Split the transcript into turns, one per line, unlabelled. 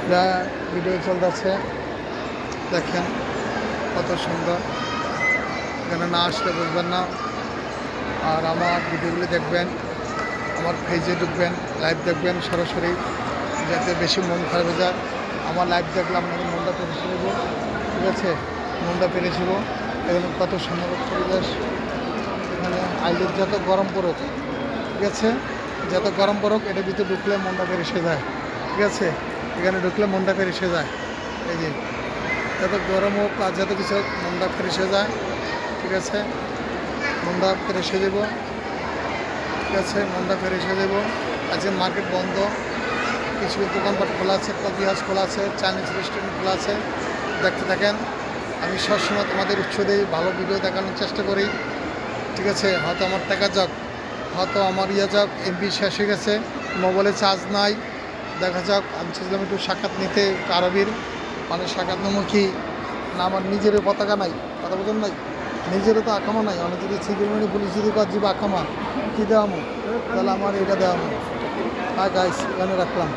যা ভিডিও চলতেছে দেখেন কত সুন্দর। এখানে না আসলে বুঝবেন না। আর আমার ভিডিওগুলি দেখবেন, আমার পেজে ঢুকবেন, লাইভ দেখবেন সরাসরি, যাতে বেশি মন খারাপ হয়ে যায়। আমার লাইভ দেখলে আপনাদের মনটা পেরেছে দেবো, ঠিক আছে? মনটা পেরেছিল। এখানে কত সুন্দর পরিবেশ। এখানে আইলের যত গরম পড়ুক, ঠিক আছে, যত গরম পড়ুক এটার ভিতরে ঢুকলে মনটা পেরেছে যায়, ঠিক আছে? এখানে ঢুকলে মনটা পেরেছে যায়। এই যে যত গরম হোক আর যত কিছু হোক মনটা ফ্রেশে যায়, ঠিক আছে? মনটা ফ্রেশে দেব, ঠিক আছে? মনটা ফ্রেশে দেব। আজকে মার্কেট বন্ধ, কিছু দোকানপাট খোলা আছে, কফি হাউস খোলা আছে, চাইনিজ রেস্টুরেন্ট খোলা আছে। দেখতে থাকেন। আমি সবসময় তোমাদের উৎস দিই, ভালো ভিডিও দেখানোর চেষ্টা করি, ঠিক আছে? হয়তো আমার টাকা যাক, হয়তো আমার যাক, এমবি শেষ হয়ে গেছে, মোবাইলে চার্জ নাই, দেখা যাক। আমি চাইছিলাম একটু সাক্ষাৎ নিতে আরবির, মানে সাক্ষাৎ নেবো কি না, আমার নিজেরও পতাকা নাই, কথা বলুন নাই, নিজেরও তো আকামা নাই। অনেক যদি সিকিউরিটি পুলিশ যদি কাজ আকামা কী দেওয়ামো, তাহলে আমার এটা দেওয়ামো। হ্যাঁ গাইস, এখানে রাখলাম।